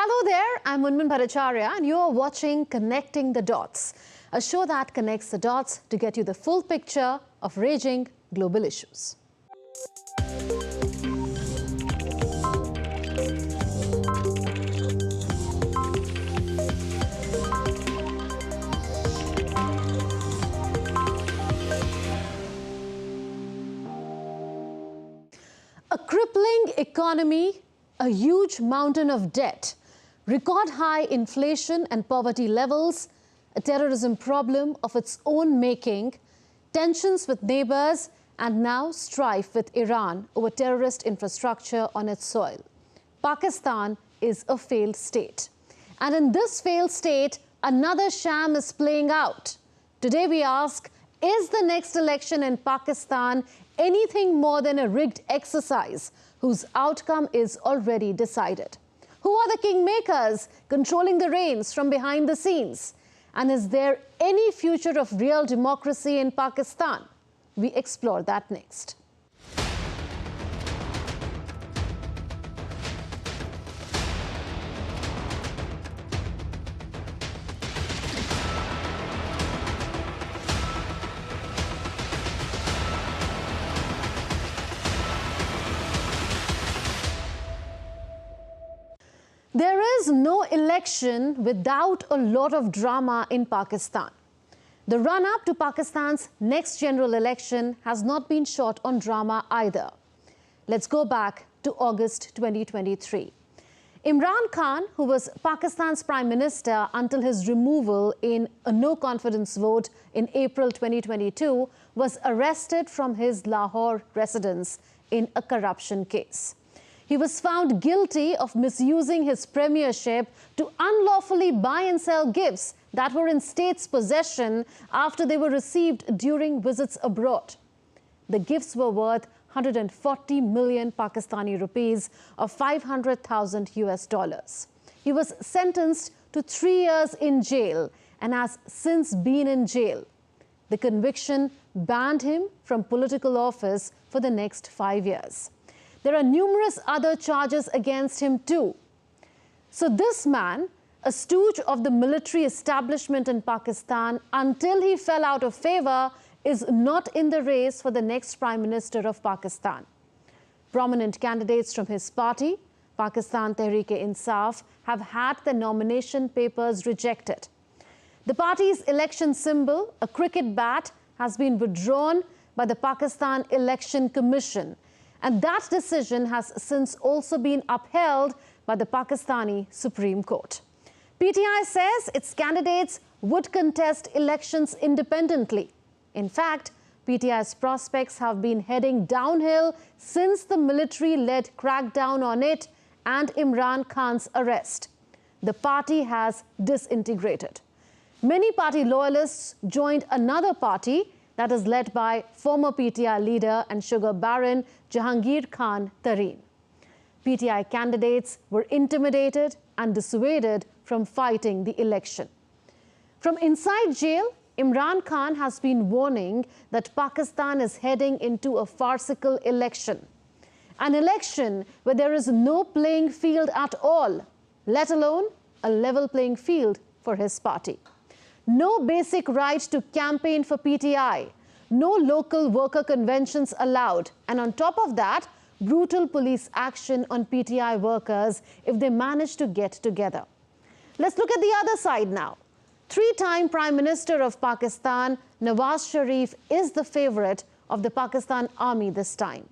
Hello there, I'm Munman Bhattacharya and you're watching Connecting the Dots, a show that connects the dots to get you the full picture of raging global issues. A crippling economy, a huge mountain of debt, record high inflation and poverty levels, a terrorism problem of its own making, tensions with neighbors, and now strife with Iran over terrorist infrastructure on its soil. Pakistan is a failed state. And in this failed state, another sham is playing out. Today we ask, is the next election in Pakistan anything more than a rigged exercise whose outcome is already decided? Who are the kingmakers controlling the reins from behind the scenes? And is there any future of real democracy in Pakistan? We explore that next. There is no election without a lot of drama in Pakistan. The run-up to Pakistan's next general election has not been short on drama either. Let's go back to August 2023. Imran Khan, who was Pakistan's Prime Minister until his removal in a no-confidence vote in April 2022, was arrested from his Lahore residence in a corruption case. He was found guilty of misusing his premiership to unlawfully buy and sell gifts that were in state's possession after they were received during visits abroad. The gifts were worth 140 million Pakistani rupees or 500,000 US dollars. He was sentenced to 3 years in jail and has since been in jail. The conviction banned him from political office for the next 5 years. There are numerous other charges against him too. So this man, a stooge of the military establishment in Pakistan until he fell out of favor, is not in the race for the next Prime Minister of Pakistan. Prominent candidates from his party, Pakistan Tehreek-e-Insaf, have had their nomination papers rejected. The party's election symbol, a cricket bat, has been withdrawn by the Pakistan Election Commission. And that decision has since also been upheld by the Pakistani Supreme Court. PTI says its candidates would contest elections independently. In fact, PTI's prospects have been heading downhill since the military-led crackdown on it and Imran Khan's arrest. The party has disintegrated. Many party loyalists joined another party that is led by former PTI leader and sugar baron Jahangir Khan Tareen. PTI candidates were intimidated and dissuaded from fighting the election. From inside jail, Imran Khan has been warning that Pakistan is heading into a farcical election. An election where there is no playing field at all, let alone a level playing field for his party. No basic right to campaign for PTI, no local worker conventions allowed, and on top of that, brutal police action on PTI workers if they manage to get together. Let's look at the other side now. Three-time Prime Minister of Pakistan, Nawaz Sharif, is the favorite of the Pakistan Army this time.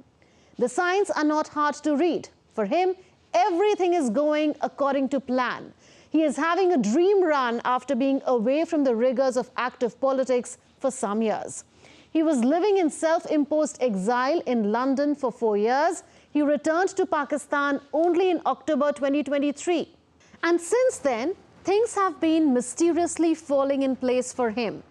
The signs are not hard to read. For him, everything is going according to plan. He is having a dream run after being away from the rigors of active politics for some years. He was living in self-imposed exile in London for 4 years. He returned to Pakistan only in October 2023. And since then, things have been mysteriously falling in place for him.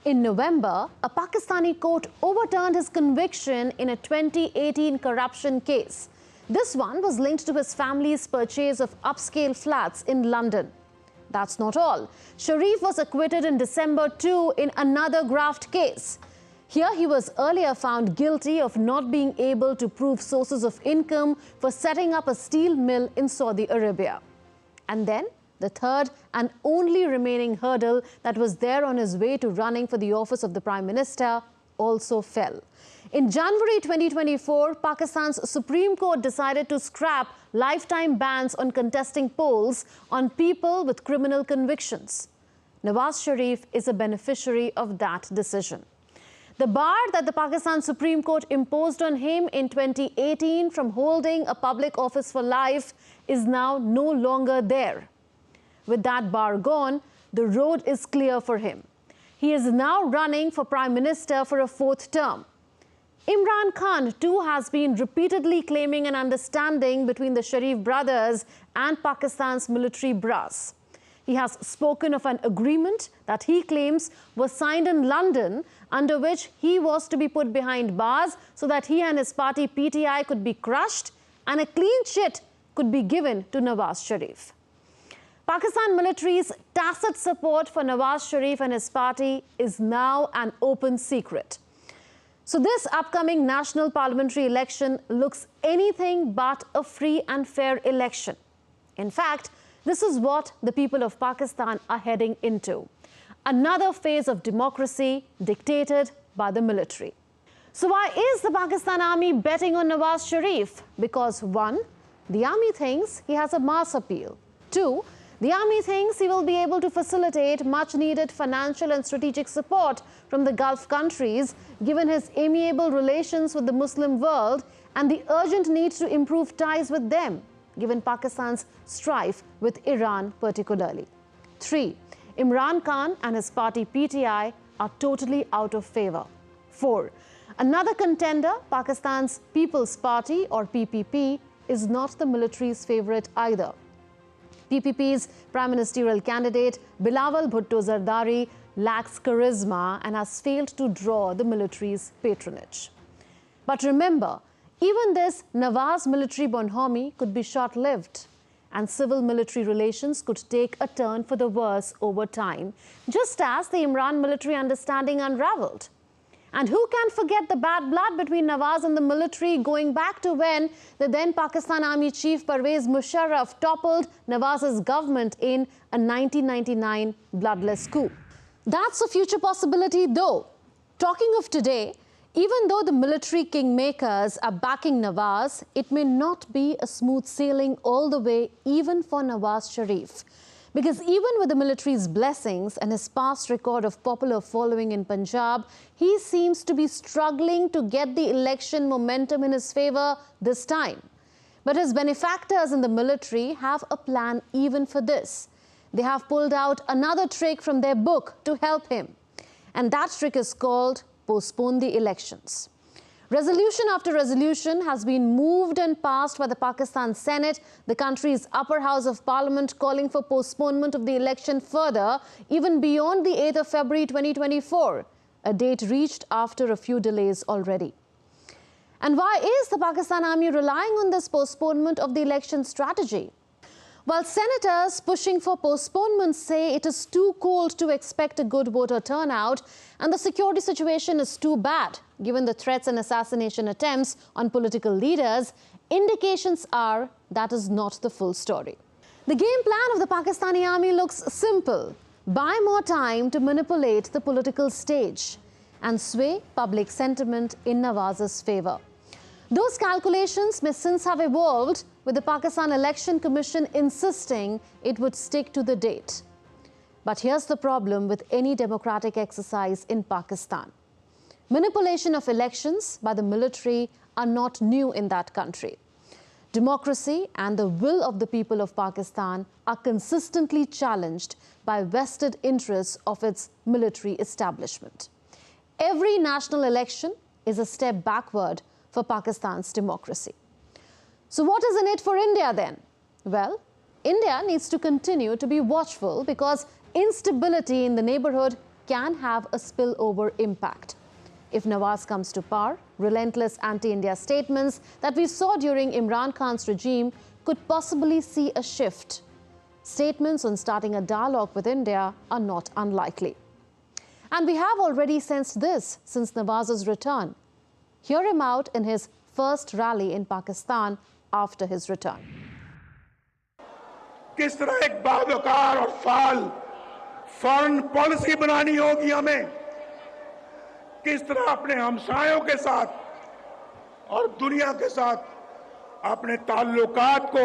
In November, a Pakistani court overturned his conviction in a 2018 corruption case. This one was linked to his family's purchase of upscale flats in London. That's not all. Sharif was acquitted in December too in another graft case. Here he was earlier found guilty of not being able to prove sources of income for setting up a steel mill in Saudi Arabia. And then the third and only remaining hurdle that was there on his way to running for the office of the Prime Minister also fell. In January 2024, Pakistan's Supreme Court decided to scrap lifetime bans on contesting polls on people with criminal convictions. Nawaz Sharif is a beneficiary of that decision. The bar that the Pakistan Supreme Court imposed on him in 2018 from holding a public office for life is now no longer there. With that bar gone, the road is clear for him. He is now running for Prime Minister for a fourth term. Imran Khan too has been repeatedly claiming an understanding between the Sharif brothers and Pakistan's military brass. He has spoken of an agreement that he claims was signed in London, under which he was to be put behind bars so that he and his party PTI could be crushed and a clean chit could be given to Nawaz Sharif. Pakistan military's tacit support for Nawaz Sharif and his party is now an open secret. So this upcoming national parliamentary election looks anything but a free and fair election. In fact, this is what the people of Pakistan are heading into: another phase of democracy dictated by the military. So why is the Pakistan army betting on Nawaz Sharif? Because 1, the army thinks he has a mass appeal. 2, the army thinks he will be able to facilitate much-needed financial and strategic support from the Gulf countries, given his amiable relations with the Muslim world and the urgent need to improve ties with them, given Pakistan's strife with Iran particularly. 3, Imran Khan and his party PTI are totally out of favor. 4, another contender, Pakistan's People's Party or PPP, is not the military's favorite either. PPP's prime ministerial candidate Bilawal Bhutto Zardari lacks charisma and has failed to draw the military's patronage. But remember, even this Nawaz military bonhomie could be short-lived, and civil-military relations could take a turn for the worse over time, just as the Imran military understanding unraveled. And who can forget the bad blood between Nawaz and the military going back to when the then Pakistan Army Chief Pervez Musharraf toppled Nawaz's government in a 1999 bloodless coup. That's a future possibility though. Talking of today, even though the military kingmakers are backing Nawaz, it may not be a smooth sailing all the way even for Nawaz Sharif. Because even with the military's blessings and his past record of popular following in Punjab, he seems to be struggling to get the election momentum in his favor this time. But his benefactors in the military have a plan even for this. They have pulled out another trick from their book to help him. And that trick is called postpone the elections. Resolution after resolution has been moved and passed by the Pakistan Senate, the country's upper house of parliament, calling for postponement of the election further, even beyond the 8th of February 2024, a date reached after a few delays already. And why is the Pakistan Army relying on this postponement of the election strategy? While senators pushing for postponement say it is too cold to expect a good voter turnout and the security situation is too bad, given the threats and assassination attempts on political leaders, indications are that is not the full story. The game plan of the Pakistani army looks simple: buy more time to manipulate the political stage and sway public sentiment in Nawaz's favor. Those calculations may since have evolved, with the Pakistan Election Commission insisting it would stick to the date. But here's the problem with any democratic exercise in Pakistan. Manipulation of elections by the military are not new in that country. Democracy and the will of the people of Pakistan are consistently challenged by vested interests of its military establishment. Every national election is a step backward for Pakistan's democracy. So what is in it for India then? Well, India needs to continue to be watchful because instability in the neighborhood can have a spillover impact. If Nawaz comes to power, relentless anti-India statements that we saw during Imran Khan's regime could possibly see a shift. Statements on starting a dialogue with India are not unlikely. And we have already sensed this since Nawaz's return. Hear him out in his first rally in Pakistan after his return. किस तरह एक बावकार और फाल foreign policy बनानी होगी हमें, किस तरह अपने हमसायों के साथ और दुनिया के साथ अपने ताल्लुकात को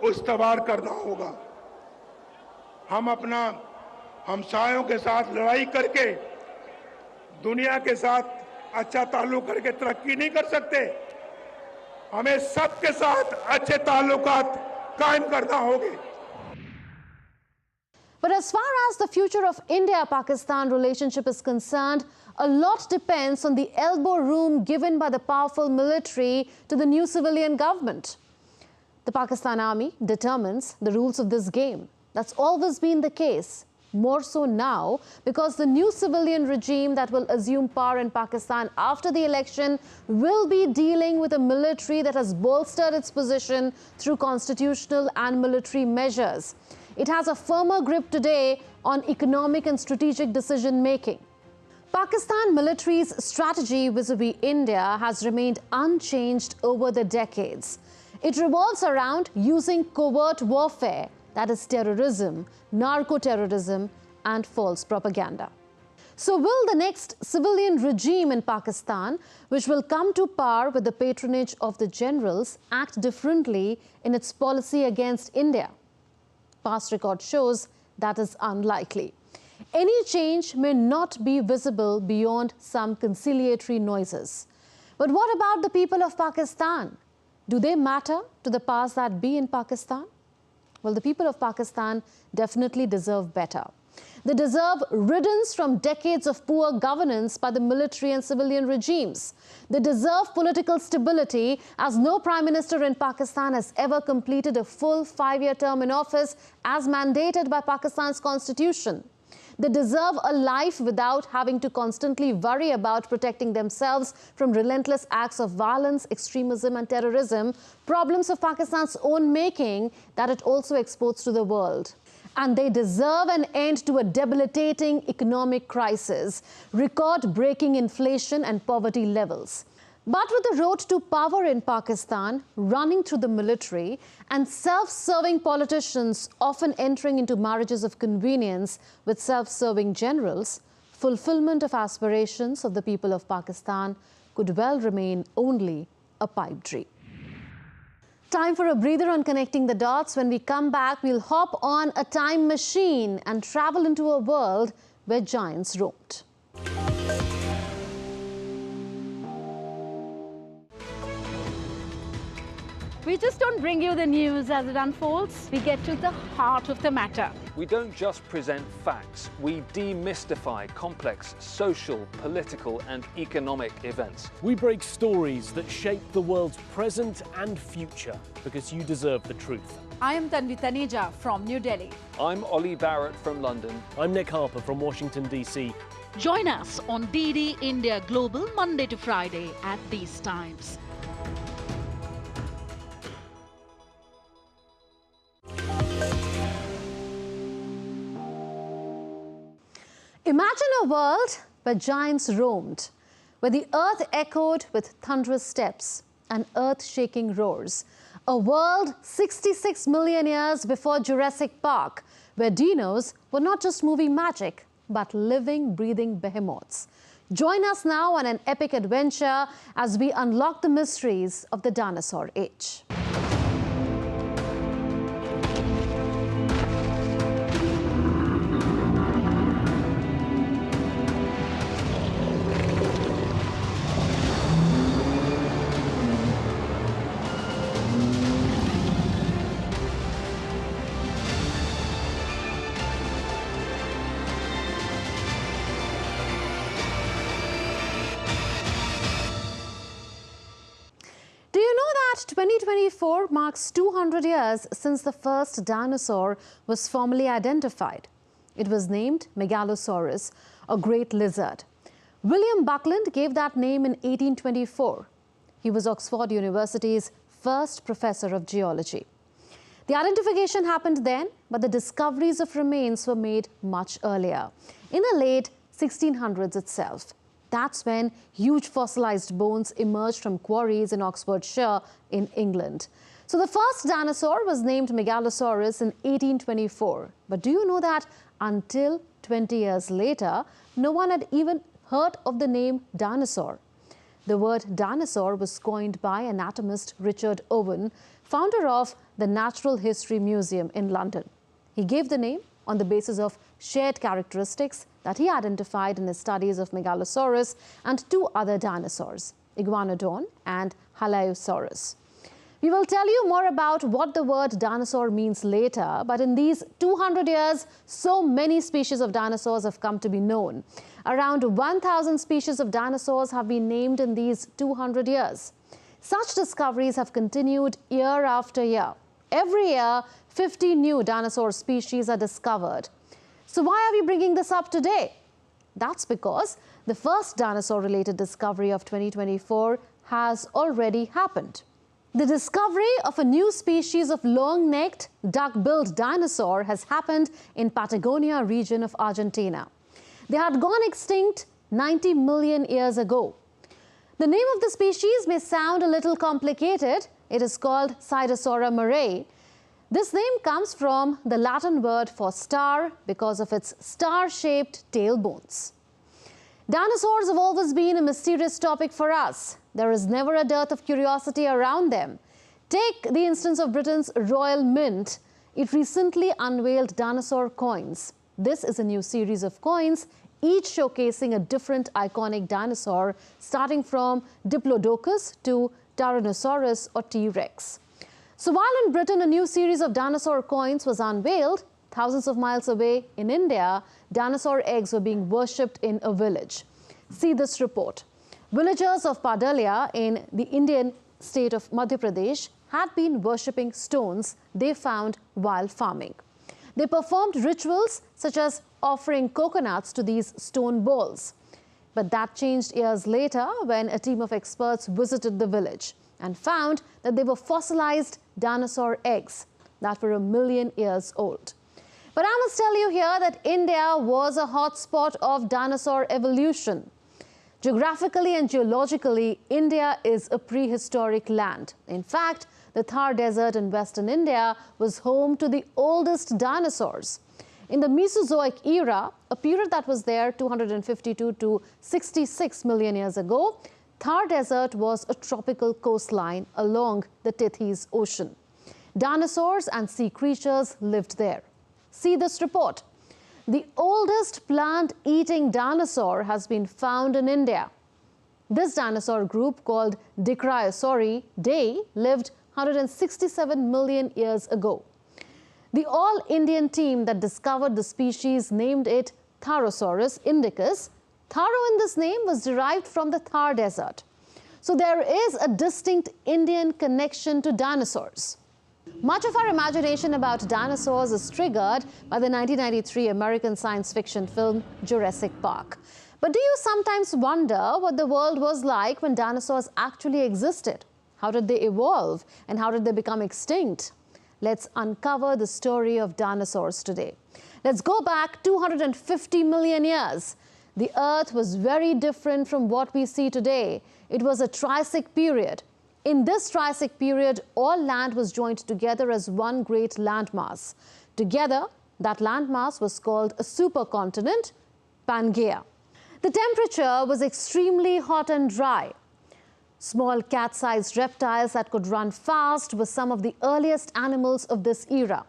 उस्तवार करना होगा। हम अपना हमसायों के साथ लड़ाई करके दुनिया के साथ अच्छा ताल्लुक करके तरक्की नहीं कर सकते। हमें सबके साथ अच्छे ताल्लुकात कायम करना होंगे। But as far as the future of India-Pakistan relationship is concerned, a lot depends on the elbow room given by the powerful military to the new civilian government. The Pakistan Army determines the rules of this game. That's always been the case. More so now because the new civilian regime that will assume power in Pakistan after the election will be dealing with a military that has bolstered its position through constitutional and military measures. It has a firmer grip today on economic and strategic decision-making. Pakistan military's strategy vis-a-vis India has remained unchanged over the decades. It revolves around using covert warfare, that is terrorism, narco-terrorism, and false propaganda. So will the next civilian regime in Pakistan, which will come to power with the patronage of the generals, act differently in its policy against India? Past record shows that is unlikely. Any change may not be visible beyond some conciliatory noises. But what about the people of Pakistan? Do they matter to the powers that be in Pakistan? Well, the people of Pakistan definitely deserve better. They deserve riddance from decades of poor governance by the military and civilian regimes. They deserve political stability, as no Prime Minister in Pakistan has ever completed a full 5-year term in office as mandated by Pakistan's constitution. They deserve a life without having to constantly worry about protecting themselves from relentless acts of violence, extremism and terrorism, problems of Pakistan's own making that it also exports to the world. And they deserve an end to a debilitating economic crisis, record-breaking inflation and poverty levels. But with the road to power in Pakistan running through the military and self-serving politicians often entering into marriages of convenience with self-serving generals, fulfillment of aspirations of the people of Pakistan could well remain only a pipe dream. Time for a breather on connecting the dots. When we come back, we'll hop on a time machine and travel into a world where giants roamed. We just don't bring you the news as it unfolds. We get to the heart of the matter. We don't just present facts, we demystify complex social, political and economic events. We break stories that shape the world's present and future because you deserve the truth. I am Tanvi Taneja from New Delhi. I'm Ollie Barrett from London. I'm Nick Harper from Washington, D.C. Join us on DD India Global Monday to Friday at these times. Imagine a world where giants roamed, where the earth echoed with thunderous steps and earth-shaking roars. A world 66 million years before Jurassic Park, where dinos were not just movie magic, but living, breathing behemoths. Join us now on an epic adventure as we unlock the mysteries of the dinosaur age. Do you know that 2024 marks 200 years since the first dinosaur was formally identified? It was named Megalosaurus, a great lizard. William Buckland gave that name in 1824. He was Oxford University's first professor of geology. The identification happened then, but the discoveries of remains were made much earlier, in the late 1600s itself. That's when huge fossilized bones emerged from quarries in Oxfordshire in England. So the first dinosaur was named Megalosaurus in 1824. But do you know that until 20 years later, no one had even heard of the name dinosaur? The word dinosaur was coined by anatomist Richard Owen, founder of the Natural History Museum in London. He gave the name on the basis of shared characteristics that he identified in his studies of Megalosaurus and two other dinosaurs, Iguanodon and Halaiosaurus. We will tell you more about what the word dinosaur means later, but in these 200 years, so many species of dinosaurs have come to be known. Around 1,000 species of dinosaurs have been named in these 200 years. Such discoveries have continued year after year. Every year, 50 new dinosaur species are discovered. So why are we bringing this up today? That's because the first dinosaur-related discovery of 2024 has already happened. The discovery of a new species of long-necked, duck-billed dinosaur has happened in Patagonia region of Argentina. They had gone extinct 90 million years ago. The name of the species may sound a little complicated. It is called Psittasaura murray. This name comes from the Latin word for star because of its star-shaped tailbones. Dinosaurs have always been a mysterious topic for us. There is never a dearth of curiosity around them. Take the instance of Britain's Royal Mint. It recently unveiled dinosaur coins. This is a new series of coins, each showcasing a different iconic dinosaur, starting from Diplodocus to Tyrannosaurus or T-Rex. So while in Britain a new series of dinosaur coins was unveiled, thousands of miles away in India, dinosaur eggs were being worshipped in a village. See this report. Villagers of Padalia in the Indian state of Madhya Pradesh had been worshipping stones they found while farming. They performed rituals such as offering coconuts to these stone bowls. But that changed years later when a team of experts visited the village and found that they were fossilized dinosaur eggs that were 1 million years old. But I must tell you here that India was a hotspot of dinosaur evolution. Geographically and geologically, India is a prehistoric land. In fact, the Thar Desert in western India was home to the oldest dinosaurs. In the Mesozoic era, a period that was there 252 to 66 million years ago, Thar Desert was a tropical coastline along the Tethys Ocean. Dinosaurs and sea creatures lived there. See this report. The oldest plant-eating dinosaur has been found in India. This dinosaur group, called Dicraeosauridae, lived 167 million years ago. The all-Indian team that discovered the species named it Tharosaurus indicus. Tharo in this name was derived from the Thar Desert. So there is a distinct Indian connection to dinosaurs. Much of our imagination about dinosaurs is triggered by the 1993 American science fiction film Jurassic Park. But do you sometimes wonder what the world was like when dinosaurs actually existed? How did they evolve and how did they become extinct? Let's uncover the story of dinosaurs today. Let's go back 250 million years. The Earth was very different from what we see today. It was a Triassic period. In this Triassic period, all land was joined together as one great landmass. Together, that landmass was called a supercontinent, Pangaea. The temperature was extremely hot and dry. Small cat-sized reptiles that could run fast were some of the earliest animals of this era.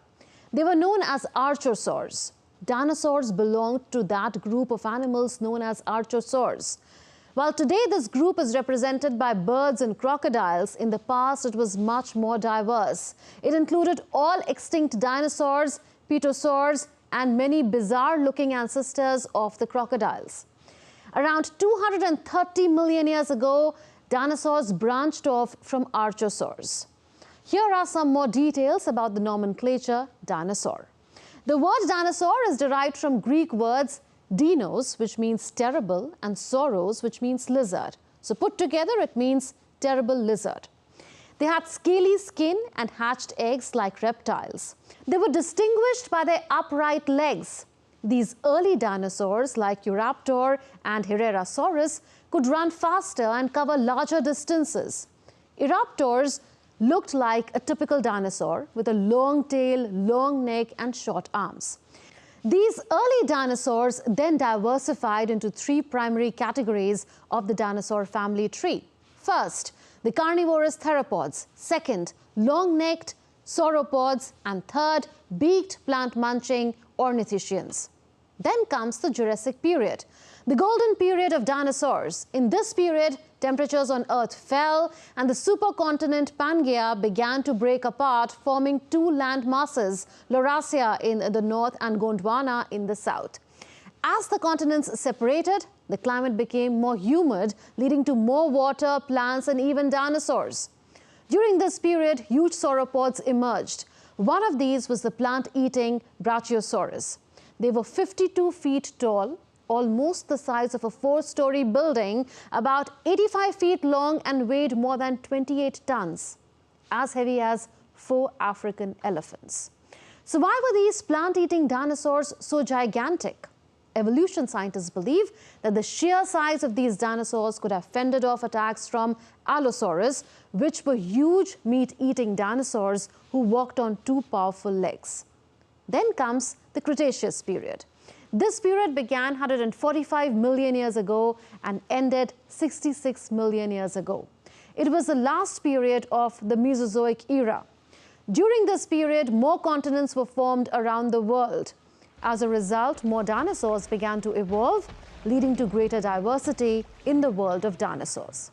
They were known as archosaurs. Dinosaurs belonged to that group of animals known as archosaurs. While today this group is represented by birds and crocodiles, in the past it was much more diverse. It included all extinct dinosaurs, pterosaurs, and many bizarre-looking ancestors of the crocodiles. Around 230 million years ago, dinosaurs branched off from archosaurs. Here are some more details about the nomenclature dinosaur. The word dinosaur is derived from Greek words dinos, which means terrible, and sauros, which means lizard. So put together, it means terrible lizard. They had scaly skin and hatched eggs like reptiles. They were distinguished by their upright legs. These early dinosaurs, like Euraptor and Herrerasaurus, could run faster and cover larger distances. Euraptors looked like a typical dinosaur with a long tail, long neck, and short arms. These early dinosaurs then diversified into three primary categories of the dinosaur family tree. First, the carnivorous theropods. Second, long-necked sauropods. And third, beaked plant-munching ornithischians. Then comes the Jurassic period, the golden period of dinosaurs. In this period, temperatures on Earth fell and the supercontinent Pangaea began to break apart, forming two land masses, Laurasia in the north and Gondwana in the south. As the continents separated, the climate became more humid, leading to more water, plants, and even dinosaurs. During this period, huge sauropods emerged. One of these was the plant-eating Brachiosaurus. They were 52 feet tall, almost the size of a 4-story building, about 85 feet long, and weighed more than 28 tons, as heavy as 4 African elephants. So why were these plant-eating dinosaurs so gigantic? Evolution scientists believe that the sheer size of these dinosaurs could have fended off attacks from Allosaurus, which were huge meat-eating dinosaurs who walked on 2 powerful legs. Then comes the Cretaceous period. This period began 145 million years ago and ended 66 million years ago. It was the last period of the Mesozoic era. During this period, more continents were formed around the world. As a result, more dinosaurs began to evolve, leading to greater diversity in the world of dinosaurs.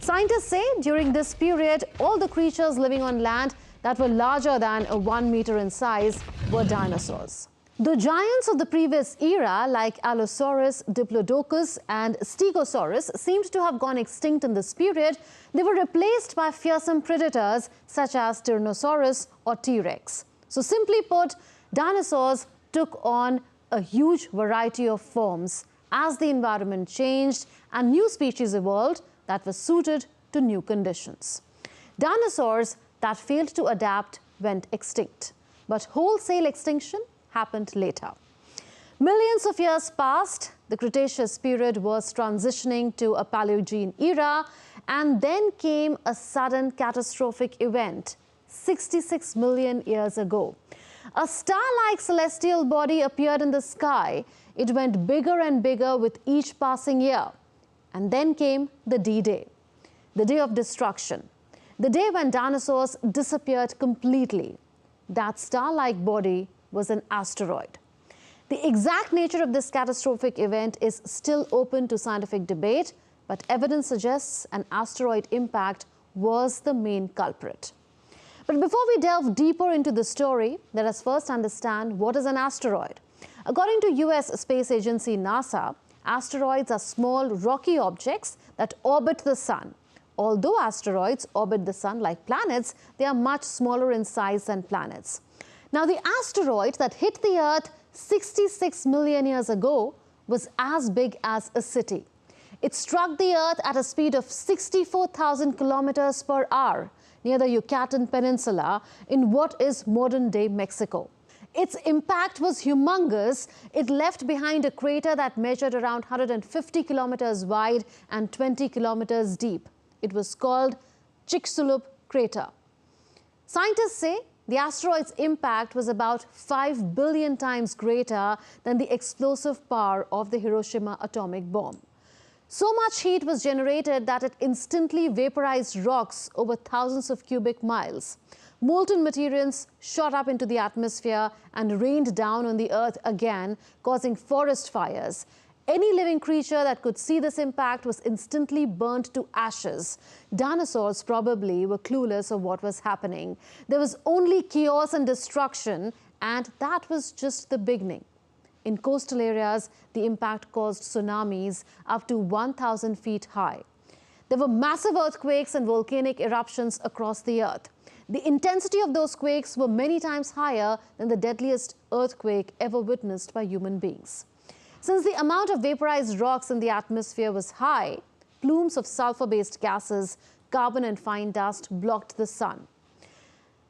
Scientists say during this period, all the creatures living on land that were larger than 1 meter in size were dinosaurs. The giants of the previous era, like Allosaurus, Diplodocus, and Stegosaurus, seemed to have gone extinct in this period. They were replaced by fearsome predators such as Tyrannosaurus or T-Rex. So simply put, dinosaurs took on a huge variety of forms as the environment changed and new species evolved that were suited to new conditions. Dinosaurs that failed to adapt went extinct, but wholesale extinction happened later. Millions of years passed, the Cretaceous period was transitioning to a Paleogene era, and then came a sudden catastrophic event 66 million years ago. A star-like celestial body appeared in the sky. It went bigger and bigger with each passing year. And then came the D-Day, the day of destruction, the day when dinosaurs disappeared completely. That star-like body was an asteroid. The exact nature of this catastrophic event is still open to scientific debate, but evidence suggests an asteroid impact was the main culprit. But before we delve deeper into the story, let us first understand what is an asteroid. According to US space agency NASA, asteroids are small rocky objects that orbit the sun. Although asteroids orbit the sun like planets, they are much smaller in size than planets. Now, the asteroid that hit the Earth 66 million years ago was as big as a city. It struck the Earth at a speed of 64,000 kilometers per hour near the Yucatan Peninsula in what is modern-day Mexico. Its impact was humongous. It left behind a crater that measured around 150 kilometers wide and 20 kilometers deep. It was called Chicxulub crater. Scientists say the asteroid's impact was about 5 billion times greater than the explosive power of the Hiroshima atomic bomb. So much heat was generated that it instantly vaporized rocks over thousands of cubic miles. Molten materials shot up into the atmosphere and rained down on the Earth again, causing forest fires. Any living creature that could see this impact was instantly burnt to ashes. Dinosaurs probably were clueless of what was happening. There was only chaos and destruction, and that was just the beginning. In coastal areas, the impact caused tsunamis up to 1,000 feet high. There were massive earthquakes and volcanic eruptions across the Earth. The intensity of those quakes were many times higher than the deadliest earthquake ever witnessed by human beings. Since the amount of vaporized rocks in the atmosphere was high, plumes of sulfur-based gases, carbon and fine dust blocked the sun.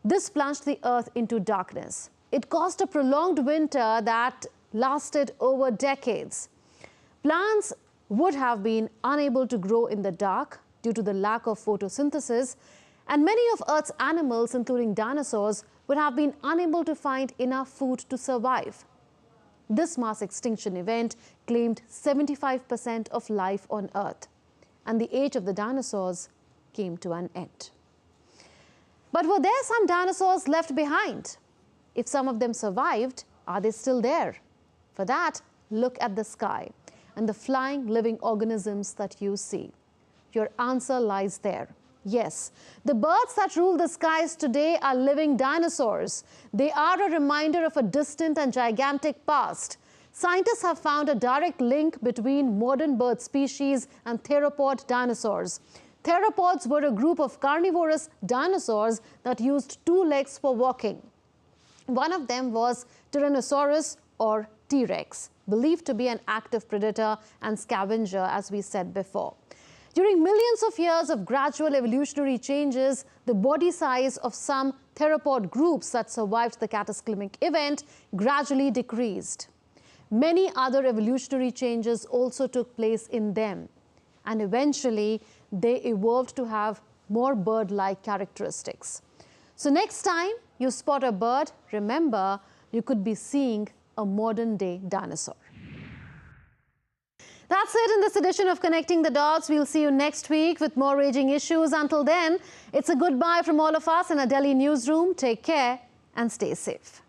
This plunged the Earth into darkness. It caused a prolonged winter that lasted over decades. Plants would have been unable to grow in the dark due to the lack of photosynthesis, And many of Earth's animals, including dinosaurs, would have been unable to find enough food to survive. This mass extinction event claimed 75% of life on Earth, and the age of the dinosaurs came to an end. But were there some dinosaurs left behind? If some of them survived, are they still there? For that, look at the sky and the flying living organisms that you see. Your answer lies there. Yes, the birds that rule the skies today are living dinosaurs. They are a reminder of a distant and gigantic past. Scientists have found a direct link between modern bird species and theropod dinosaurs. Theropods were a group of carnivorous dinosaurs that used two legs for walking. One of them was Tyrannosaurus or T-Rex, believed to be an active predator and scavenger, as we said before. During millions of years of gradual evolutionary changes, the body size of some theropod groups that survived the cataclysmic event gradually decreased. Many other evolutionary changes also took place in them, and eventually they evolved to have more bird-like characteristics. So next time you spot a bird, remember you could be seeing a modern-day dinosaur. That's it in this edition of Connecting the Dots. We'll see you next week with more raging issues. Until then, it's a goodbye from all of us in a Delhi newsroom. Take care and stay safe.